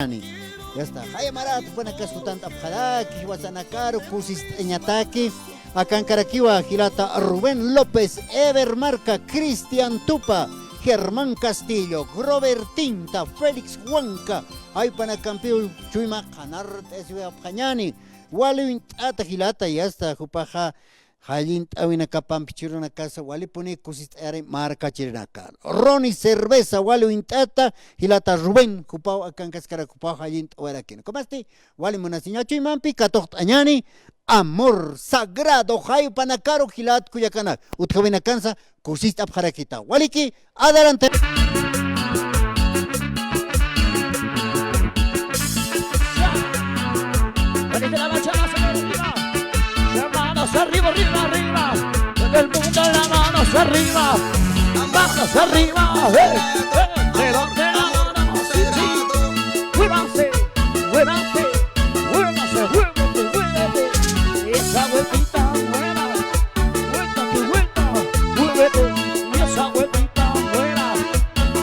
Ya está. Hay marato pone acá su tanta abjadaki, Huasanacaro, Cusis Eñataki, acá en Caraquiwa, Gilata Rubén López, Ever Marca, Cristian Tupa, Germán Castillo, Grover Tinta, Félix Huanca, hay para campeón Chuima Canar, Esbe Abjañani, Wally Ata Gilata, ya está, Jupaja. Halint awina kapam pichiruna casa wali pone kusit are marca chirinaka. Ronnie cerveza wali intata hilata Rubén kupau akan kaskara kupau halint warakin. Komaste wali munasiñacho imampi katoht añani amor sagrado hay panacaro hilat kuyakana. Utkawina kansa kusit abharakita. Waliki adelante. Arriba, arriba, arriba, todo el mundo las manos arriba, manos arriba, levante la mano, sí, sí, muévanse, muévanse, muévanse, muévanse, muévete, esa vueltita buena, vuelta tu vuelta, muévete, y esa vueltita buena,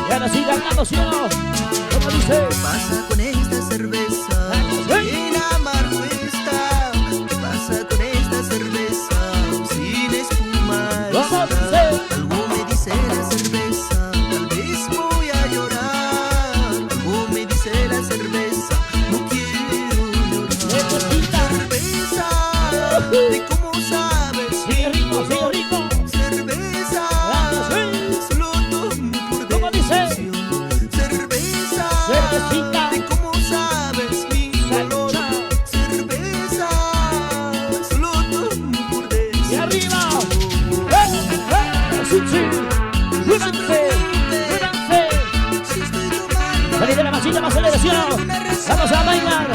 y ahora sigue ganando cielo, como dice, ¿qué pasa con esta cerveza? Bien amargo está, ¿qué pasa con esta cerveza? Sin espuma está. Algo me dice la cerveza, tal vez voy a llorar. Algo me dice la cerveza, no quiero llorar. Cerveza, ¿de cómo sabes? sigue rico, sigue rico. Cerveza, solo tomo por ¿Cómo dice? decisión. Cerveza, Cervecita. ¿de cómo sabes mi dolor? Cerveza, solo tomo por Y decisión. arriba, sí, sí, muévanse, muévanse. Si estoy tomando Salí de la masita más aceleración. Vamos a bailar,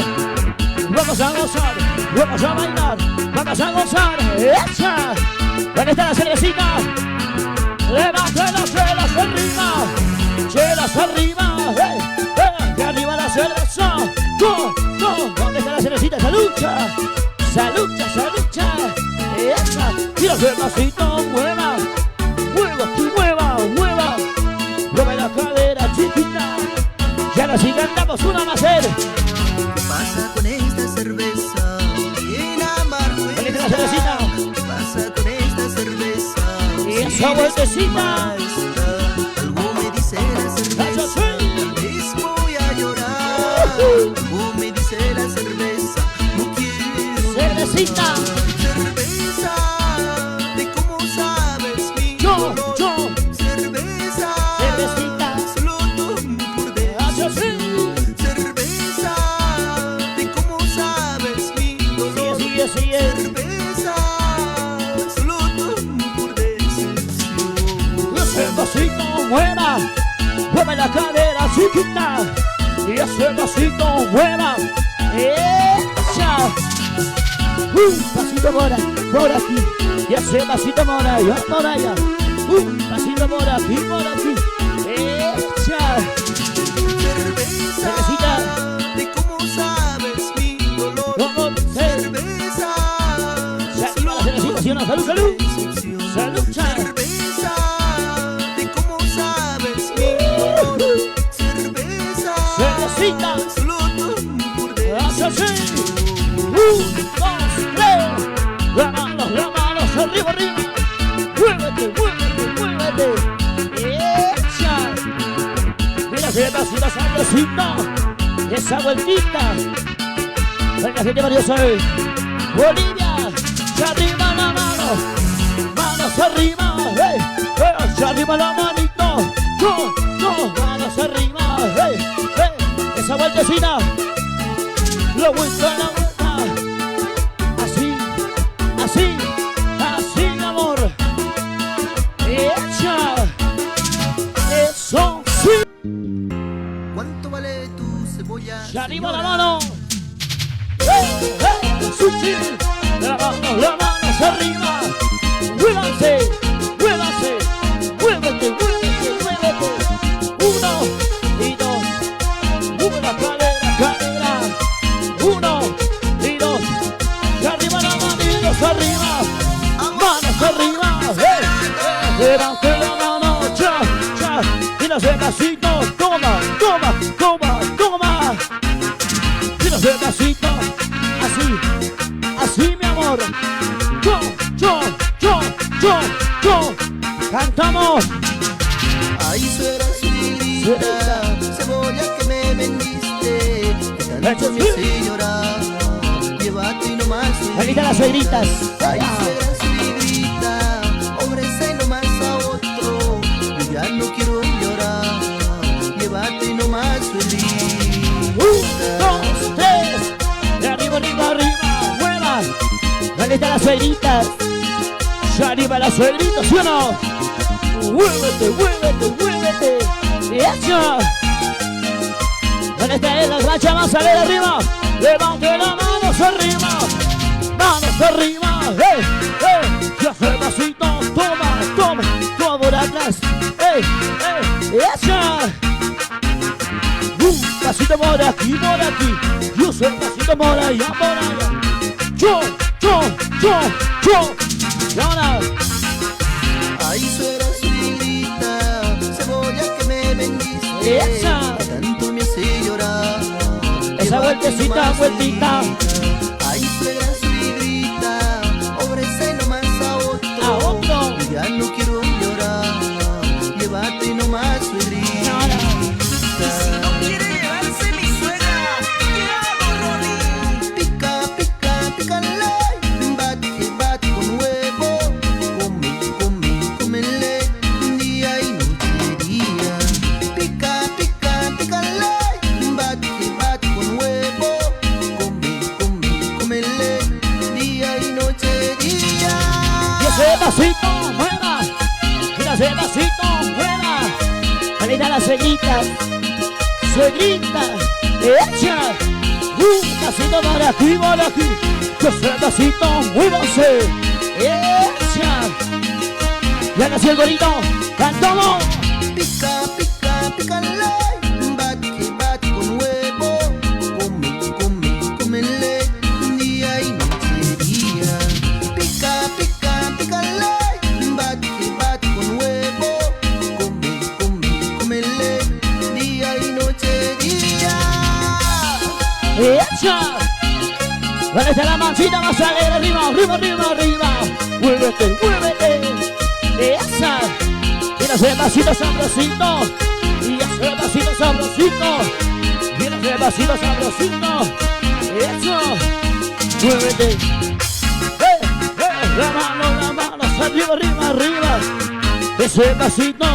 vamos a gozar, vamos a bailar, vamos a gozar. ¡Echa! ¿Dónde está la cervecita? Levanta las chelas arriba, chelas arriba, que arriba la cerveza. ¡Go, go! ¿Dónde está la cervecita? ¡Salucha! ¡Salucha, salucha! ¡Echa! Y la cervecita mueva, mueva, tú mueva, mueva. Mueve la cadera chiquita. Ya nos encantamos una más ser. ¿qué pasa con esta cerveza? Bien amargo ¿Dónde está la está. cervecita? ¿Qué pasa con esta cerveza? Y esa Sin vueltecita. espuma está. Algo me dice la cerveza, tal vez voy a llorar. Algo me dice la cerveza, no quiero Cervecita. cerveza, ¿de cómo sabes mi Yo, dolor? yo. Cerveza, Cervecita. solo tomo por decisión. Cerveza, ¿de cómo sabes mi dolor? Sigue, sigue. Cerveza, solo tomo por decisión. Ese vasito mueva, mueve la cadera chiquita. Y ese vasito mueva, echa. Pasito por aquí. Y ese vasito por allá, por allá. Pasito por aquí, echa. Cerveza, Cervecita. ¿de cómo sabes mi dolor? ¿Cómo dice? Cerveza, Arriba la cervecita, ¿sí o no? Salud, salud. decisión. Salud, salud. Cerveza, ¿de cómo sabes mi dolor? Cerveza, Cervecita. solo tomo por Hace así. decisión. 1, 2, 3. Las manos, arriba, arriba. Muévete, muévete, muévete. Echa. Mira ese vasito saldecita. Esa vueltita. Venga, gente valiosa. Bolivia. Se arriba la mano. Manos arriba. Se arriba la manito. Yo, manos arriba. Esa vueltecita. La vuelta, la vuelta. Así, así, así, mi amor. Echa. Eso sí. ¿Cuánto vale tu cebolla? Se arriba la señora? mano. Sushi. La mano hacia arriba. Muévanse, muévanse. Muévete, muévete, muévete. 1 y 2. Mueve la cadera, cadera. 1 y 2. Y arriba la manitos arriba. Manos arriba. Levante la mano. Cha, cha. Y los vasitos. Toma, toma, toma, toma. despacito, así mi amor. Yo, cantamos. Ay, suegra, suegrita, cebolla que me vendiste, que tanto me hace llorar. Llévate nomás, Ahorita las suegritas. ay, suegra, suegrita, ofrece nomás a otro. Yo ya no quiero llorar. Llévate nomás, suegrita. 1, 2, 3. De arriba, mueva. Ahorita las suegritas. Ya arriba las suegritas, ¿sí o no? Muévete. ¡Eso! ¿Dónde está la racha? Vamos a ver arriba. Levante las manos arriba. Ya hace pasito. Toma por atrás. ¡Eso! Pasito por aquí. Yo soy pasito por allá. Yo. Y ahora. Ay, suegra, suegrita, cebolla que me vendiste, Esa. que tanto me hace llorar. Esa Llévate vueltecita, nomás, vueltita. ay, suegra, suegrita, ofrece nomás a otro. A otro. Yo ya no quiero llorar. Llévate nomás, suegrita. Ahora. Y si no quiere llevarse mi suegra, ¿qué hago, Ronnie? Pícale, bate con huevo. Cómele, día y noche. Pícale, bate con huevo. Cómele, día y noche. Y ese pasito, mueva. Mira ese pasito, mueva. Ahorita las suegritas. Echa. Pasito para aquí. Y ese pasito, muévase. Echa. Ya nació el gorito. Cantamos. Pícale, bate con huevo. Cómele, día y noche. Pícale, bate con huevo. Cómele, día y noche. Echa. ¿Dónde está la manchita? Más alegre, arriba. Muévete. Esa. Mira ese pasito sabrosito. Mira ese pasito sabrosito. Eso. Muévete. La mano, arriba. Ese pasito.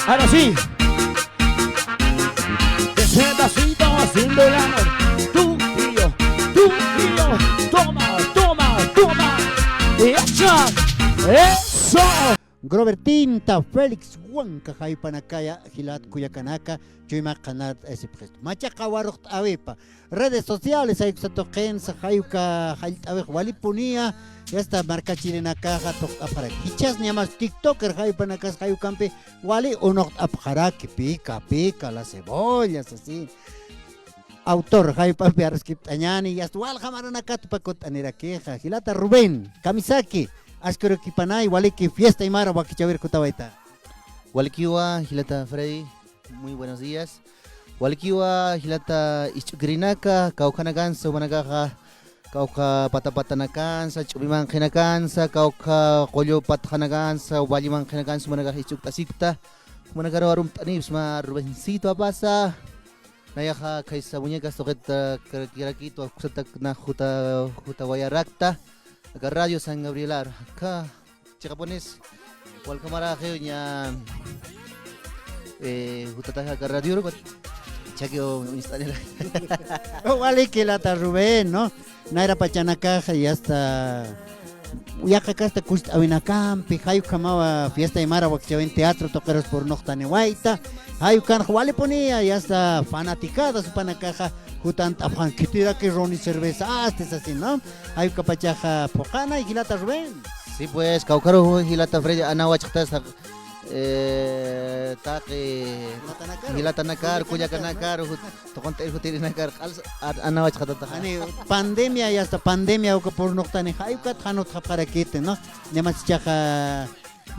Ahora sí. Ese pasito haciendo el amor. Tú y yo. Toma. Echa. Eso. Grobertinta Félix Huanca Jaipanacaya Gilat Cuyacanaka Chuyma Canat ese presto. Macha Kawarot Avepa. Redes sociales hay que toquen Sajayuka Ave Walipunia. Ya está marca chilena caja para Kichas ni más TikToker Jaipanacas Jayucampe Wali uno apjara que pica las cebollas así. Autor Jaipan Piarskip Añani y hasta Walhamaranakat Pacot Anira Queja Gilata Rubén Kamisaki. Askero kipanay waliki fiesta y mara wakichaver kutawaita. Walikiwa, Gilata Freddy, muy buenos días. Walikiwa, Gilata Ichukrinaka, Kaukana Gansa, Managaja, Kauka Patapatana Gansa, Chubiman Genagansa, Kauka Koyo Patana Gansa, Waliman Genagansa, Managaja Ichuktasikta, Managaro Arum Tanipsma, Rubencito Abasa, Nayaja Kaisa Muñecas, Toqueta Kirakito, Kusatak Najuta Wayarakta. Acá Radio San Gabrielar, acá Chicapones, cual cámara geoña, Jutataja acá Radio, Chaqueo instalar. Vale que la Rubén, ¿no? Naira Pachanacaja y hasta ya que acá está Kust Avinacampi, Hayu Kamaba, fiesta de Mara, en teatro, toqueros por Noctanewaita, Hayu Kan, Wale ponía y hasta fanaticada su panacaja. Jutant afan que tira que Ronnie cerveza hasta así, ¿no? Hay capachaja pojana y Gilata Rubén. Sí, pues, Caucaro, Gilata Freddy, Anawachtas, Gilata Nakar, Cuyacanakar, Toconte Jutinakar, Anawachata. Pandemia y hasta pandemia o que por Noctane, Hayukat Hanot Japaraquete, ¿no? Nemas chaja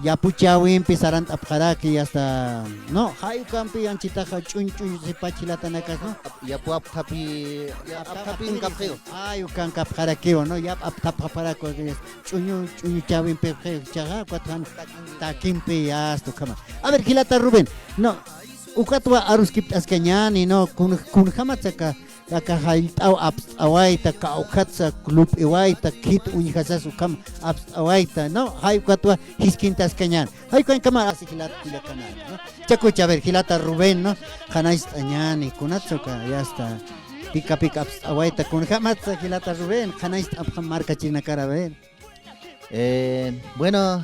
ya puchawi empezaran apjaraki hasta no hay campi anchitaja chunchu se pachilata nakas no Ya puap tapi ya tapi kapeo. ay ukan kapjaraki no ya aptapapara ko chunyu chawi empeje chaga cuatran takimpi ya esto kama a ver Gilata Rubén no ukatwa aruskip askeñani no kun hamatsaka Aka haitau abs awaita ka ukatsa club iwaita kit uñihasas ukam abs awaita no hay katwa hiskintas kañan hay kan kama asikilat kila canal no chakucha a ver Gilata Rubén no hanais añani kunatsuka ya está pica abs awaita kun hamatsa Gilata Rubén hanais abham marca china cara ver Bueno,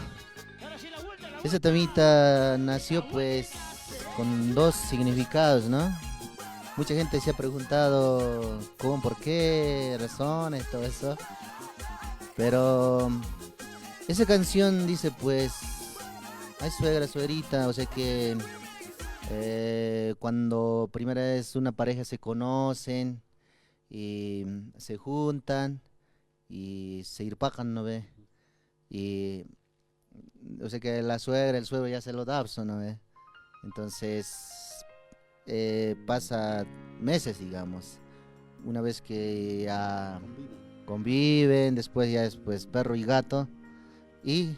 ese temita nació pues con dos significados, ¿no? Mucha gente se ha preguntado cómo, por qué, razones, todo eso. Pero esa canción dice pues, ay suegra, suegrita, o sea que cuando primera vez una pareja se conocen y se juntan y se irpacan, ¿no ve? Y o sea que la suegra, el suegro ya se lo da, ¿no ve? Entonces pasa meses, digamos, una vez que ya conviven, después ya es pues perro y gato, y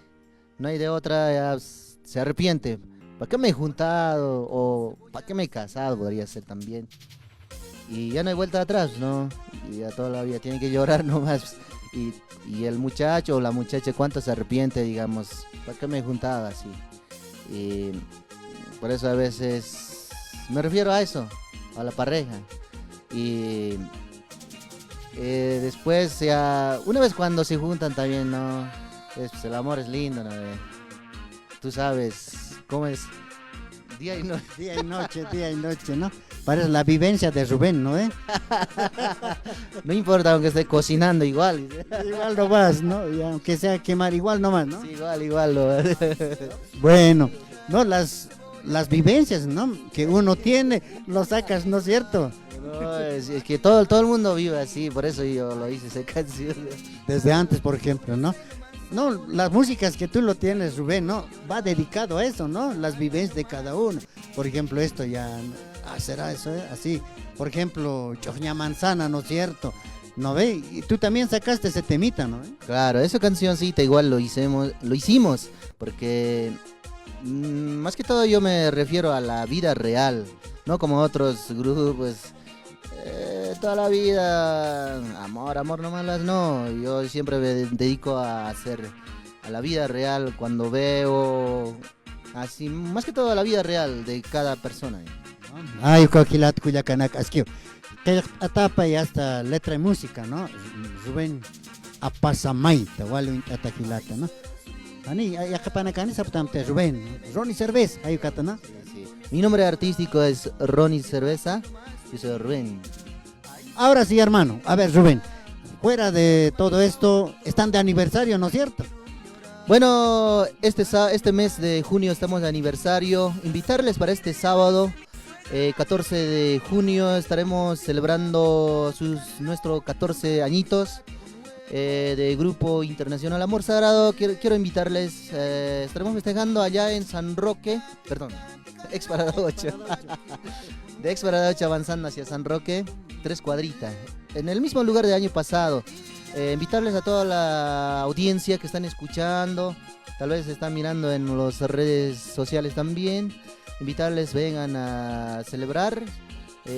no hay de otra, ya se arrepiente, ¿para qué me he juntado? O ¿para qué me he casado? Podría ser también, y ya no hay vuelta atrás, ¿no? Y ya toda la vida tiene que llorar nomás, y el muchacho o la muchacha, ¿cuánto se arrepiente, digamos? ¿Para qué me he juntado así? Y por eso a veces me refiero a eso, a la pareja. Y después ya, una vez cuando se juntan también, ¿no? Pues, el amor es lindo, ¿no? Tú sabes cómo es día y noche. Día y noche, ¿no? Parece la vivencia de Rubén, ¿no? No importa aunque esté cocinando igual. Igual no vas, ¿no? Y aunque sea quemar, igual no más, ¿no? Sí, igual lo Bueno, no, las vivencias, ¿no? Que uno tiene, lo sacas, ¿no es cierto? No, es que todo el mundo vive así, por eso yo lo hice esa canción. Desde antes, por ejemplo, ¿no? No, las músicas que tú lo tienes, Rubén, ¿no? Va dedicado a eso, ¿no? Las vivencias de cada uno. Por ejemplo, esto ya, será eso, así. Por ejemplo, Choña Manzana, ¿no es cierto? ¿No ve? Y tú también sacaste ese temita, ¿no? Claro, esa cancioncita igual lo hicimos, porque más que todo yo me refiero a la vida real, no como otros grupos, toda la vida, amor nomás, no, yo siempre me dedico a hacer a la vida real cuando veo, así, más que todo a la vida real de cada persona. Ay, Coquilat Cuyacanak, Asquio, que etapa y hasta letra y música, ¿no? Rubén Apasamaita, Walwin Ataquilata, ¿no? Ani, ya kapanakani saptamte Rubén, Ronnie Cerveza, hay katana. Sí. Mi nombre artístico es Ronnie Cerveza, yo soy Rubén. Ahora sí, hermano, a ver, Rubén, fuera de todo esto, están de aniversario, ¿no es cierto? Bueno, este mes de junio estamos de aniversario. Invitarles para este sábado, 14 de junio, estaremos celebrando nuestros 14 añitos. De Grupo Internacional Amor Sagrado. Quiero invitarles, estaremos festejando allá en San Roque, perdón, Ex Parada 8 de Ex Parada 8 avanzando hacia San Roque, 3 cuadritas, en el mismo lugar del año pasado. Invitarles a toda la audiencia que están escuchando, tal vez están mirando en las redes sociales también, invitarles, vengan a celebrar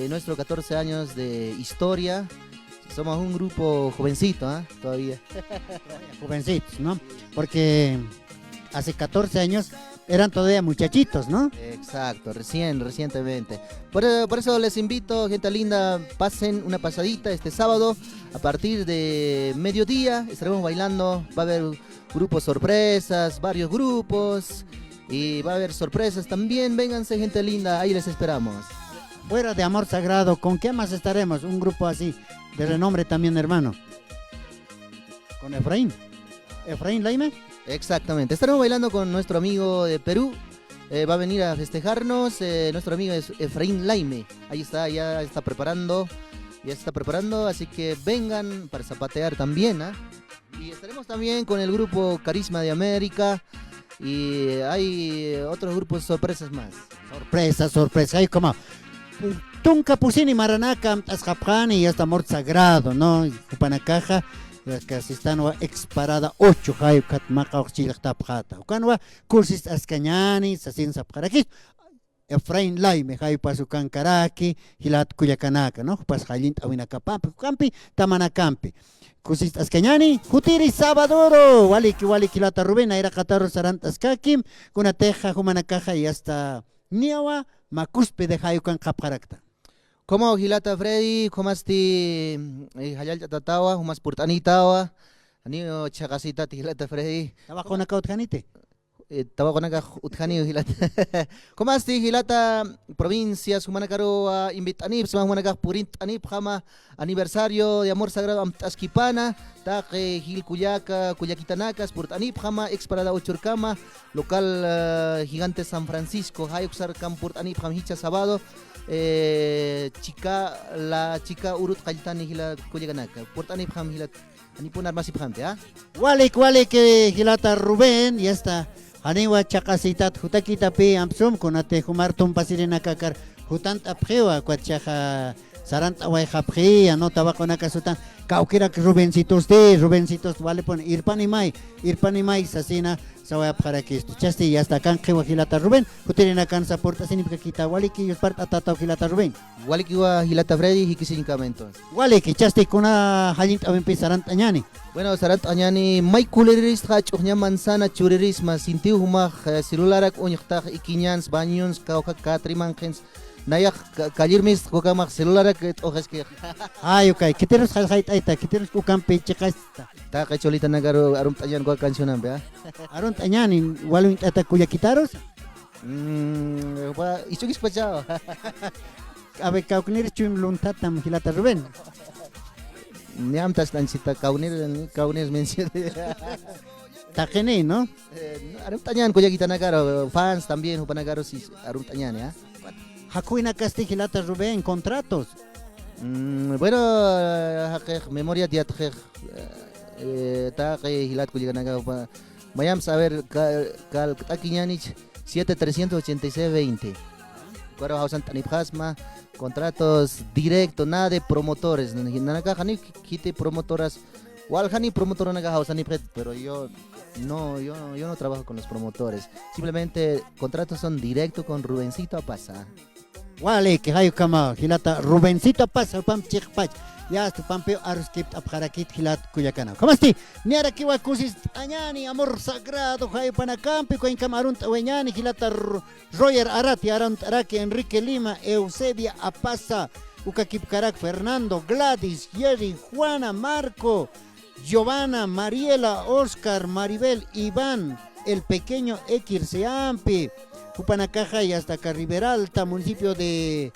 nuestros 14 años de historia. Somos un grupo jovencito, ¿eh? Todavía. Jovencitos, ¿no? Porque hace 14 años eran todavía muchachitos, ¿no? Exacto, recientemente. Por eso les invito, gente linda, pasen una pasadita este sábado a partir de mediodía. Estaremos bailando, va a haber grupos sorpresas, varios grupos, y va a haber sorpresas también. Vénganse, gente linda, ahí les esperamos. Fuera de Amor Sagrado, ¿con qué más estaremos? Un grupo así, de renombre también, hermano. Con Efraín Laime. Exactamente, estaremos bailando con nuestro amigo de Perú. Va a venir a festejarnos, nuestro amigo es Efraín Laime. Ahí está, ya está preparando, así que vengan para zapatear también, ¿eh? Y estaremos también con el grupo Carisma de América. Y hay otros grupos sorpresas más. Sorpresa. Hay como Tunca Pusini Maranaka, Asjapjani y hasta Mort Sagrado, ¿no? Upanacaja, que asistan a exparada 8 hay Katmaka Chilchtapjata. Ucanwa, Cursis Ascañani, Sasin Sapjaraki. Efraín Laime, hay pasukan Karaki, Hilat Cuyacanaka, ¿no? Pas Jalint Awinacapampi, Campi, Tamanacampi. Kusis Ascañani, Jutiri Sabadoro, Waliki Lata Rubén, Aira Cataro Sarantas Kakim, Kunateja, Humanacaja y hasta Niawa, Macuspe de Hayukan Kapharakta. Como Gilata Freddy, como asti Hayal Tatawa, como Purtanitawa, Anio Chagasita Gilata Freddy. Tabaco Nacaut Janite. Tabaco Naca Utjani Gilata. Como asti Gilata, provincias, Humanacaro, Invitanip, Humanacá Purint Anip, Jama, aniversario de amor sagrado Asquipana, Taque Gil Cuyaca, Cuyaquitanacas, Purtanip, Jama, ex parada Ochurcama, local gigante San Francisco, Hayuxar Campurt Anip, Jamhicha Sabado. La chica urut Kalitani Hila Kuyaganaka, Portani Pam Hilat, Anipunar Masipante, ¿ah? Walik Hilata Rubén, y hasta Aniwa Chakasitat, Hutakita P. Amsum, Kunate Humartum Pasirina Kakar, Hutant Apjewa, Quachaja Sarant Away Hapji, Anota Baconaka Sutan, Kaukirak Rubencitos vale pon Irpanimai, Sasina. Sawaya para que escuchaste y hasta acá en Gilata Rubén, Jutirina Cansa Porta Sinipka Kita, Waliki y Esparta Tata Gilata Rubén. Waliki wa Gilata Freddy y Kisincamentos. Waliki, chaste con una Jalint Avenpi Sarant Añani. Bueno, Sarant Añani, Mai Kuleris, Hach, Uña Manzana, Churirisma, Sintiu Humach, Celularak, Uñchtag, Iquiñans, Bañons, Cauca, Catrimangens. Nayak Kalirmis, Kokamak, Celularak, Ojeski. Ay, ok, ¿qué tienes Aita? ¿Qué tienes Ucampe Checasta? Ta Cholita Nagaro, Arum Tayan, Gua Cancionan, ¿vea? Arunt Añani, Walun Atacuya Quitaros. ¿Y tú qué escuchado? A ver, Caucnir Chum Luntatam Gilata Rubén. Niamtas Tancita, Kaunir menciona. Tajene, ¿no? Arum Tayan, Kuyaquita Nagaro, fans también, Upanagaro, Arum Tayan, ¿ya? Hakuina Castigilata Rubén, contratos. Bueno, memoria de Atjej, Taque Hilat Kuliganaga, Mayam saber Taquiñanich 7386-20. Cuero Hausan Tanipjasma, contratos directos, nada de promotores. Nanaka Hanif quite promotoras, Walhani promotor Naga Hausanipret, pero yo no trabajo con los promotores. Simplemente contratos son directos con Rubencito Apasa. Wale, que hay como Gilata Rubencito Apasa, Pam Chikpach. Ya tu pampeo aruskip apjarakit Gilat Cuyacana. ¿Cómo estás? Niara kiwa kusis añani, amor sagrado, hay panacampi, coin camarunt aweñani, Gilata Roger Arati, Arant Araki, Enrique Lima, Eusebia Apasa, Ukakip Carac, Fernando, Gladys, Jerry, Juana, Marco, Giovanna, Mariela, Oscar, Maribel, Iván, el pequeño Ekir Seampi, Upanacaja y hasta Carriberalta, municipio de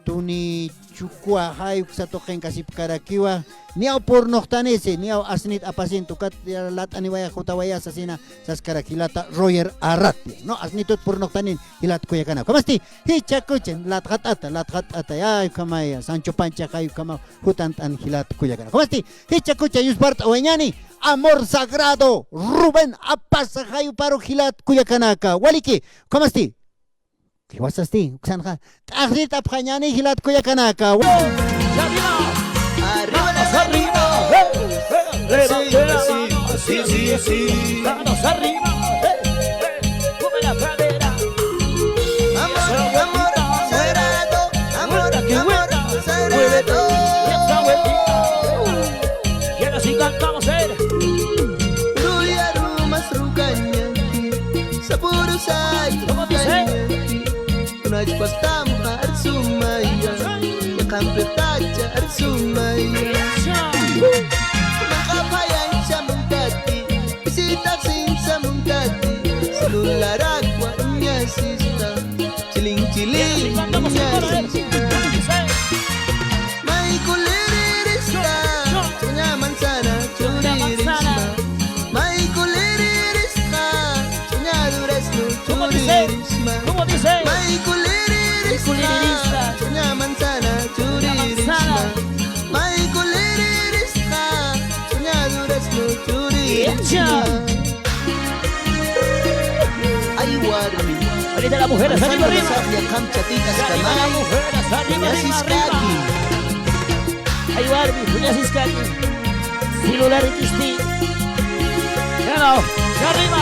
Tunichucua, Hayuk Satojen Casip Caraquiwa, Niao por Noctanese, Niao Asnit Apaciento, Lat Anibaya Jotawaya Asasina, Sascarakilata, Roger Arratia, no Asnitot por Noctanin, Hilat Cuyacana. ¿Cómo estás? Hichacuchen, Lat Hatata, ay, Kamaya, Sancho Pancha, Hayuk Kama, Hutant Angilat Cuyacana. ¿Cómo estás? Hichacucha, Yuspart Oeñani, amor sagrado, Rubén Apasa, Hayuk Paro, Hilat Cuyacanaka. Waliki, ¿cómo estás? ¿Qué vas a hacer? Xanja, Tajita Pañani, Hilat Cuyacanaka. Arriba, sí. Vamos arriba, come la pradera. Amor sagrado, amor sagrado. Y ahora sí cantamos Ruya rumas ruganyanki, saburo sai ruganyanki. Unaj pastam arsumaya, yakampe taja arsumaya. Makapayan sa mungkati, bisita sin sa mungkati. Silularakwa niya sista, chiling-chiling niya sista. May kulirirista, sunya mansana churirisma. May kulirirista, sunya durazno churirisma. ¿Cómo dice? May kulirirista, sunya mansana churirisma. May kulirirista, sunya durazno churirisma. Ahorita las mujeres arriba, arriba. Kamchatitas Arriba las Kamay, mujeres, arriba, arriba, arriba. Ahí Barbie, Julia Ciscati. Celular XT. Ya no, ya arriba.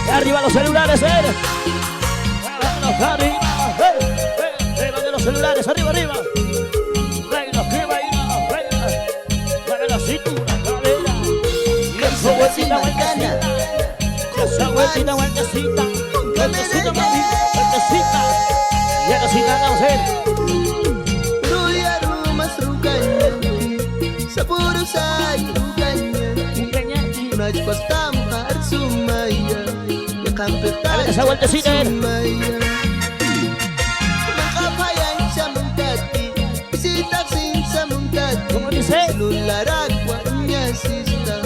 Ya arriba los celulares, Vámonos, arriba. Arriba de los celulares, arriba, arriba. Reina, arriba, reina. Para la cintura, cadera. Y eso, vueltita, vueltecita. Esa vueltita, vueltecita. Vueltecita, mamita, vueltecita. Y ahora sí ganamos, Ruya rumas ruganya, Sapuro say ruganya, Unaj pastam har sumaya, Ya kampetan A ver esa vueltecita, sumaya. Makapayan sa mungkati, Isitak sin sa mungkati, ¿Cómo dice? Lularakwa niya sista,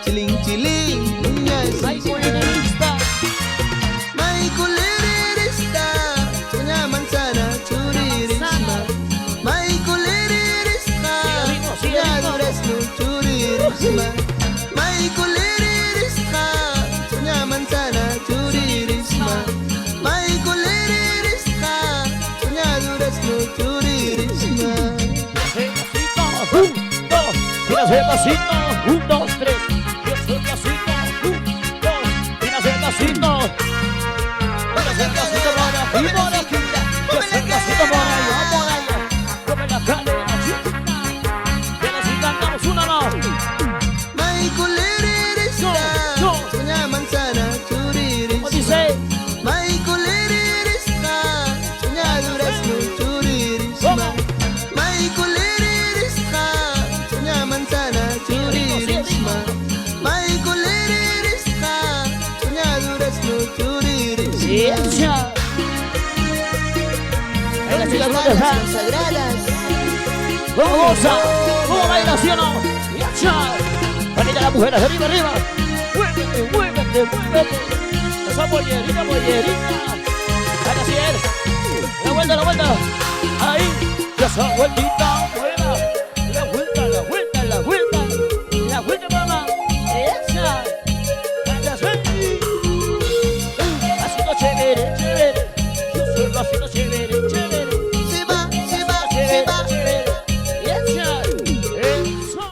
Chiling-chiling niya Ay, sista. culinarista. May kulirirista, Kanya manzana churirisma. May kulirirista, Kanya durazno churirisma. May kulirirista, Kanya manzana churirisma. May kulirirista, Kanya durazno churirisma. Tira pasito, 1, 2, 3. Tira pasito, 1, 2. Tira pasito. Tira pasito por aquí, por aquí. Tira pasito por allá, por allá. Come la cadera, chiquita. Tira si cantamos una más. May kulirirista, Kanya manzana ¿Cómo churirisma. dice? May kulirirista, Kanya durazno churirisma. May kulirirista, Kanya manzana churirisma. May kulirirista, Kanya durazno churirisma. Ciencia. Ahí las chicas, ¿dónde están? consagradas. ¿Cómo goza? ¿Cómo baila, sí o no? ¡Yacha! Vanilla las mujeres, arriba, arriba. Muévete, muévete, muévete. Esa pollerita, pollerita. Ahí así es. La vuelta, la vuelta. Ahí. Esa vueltita,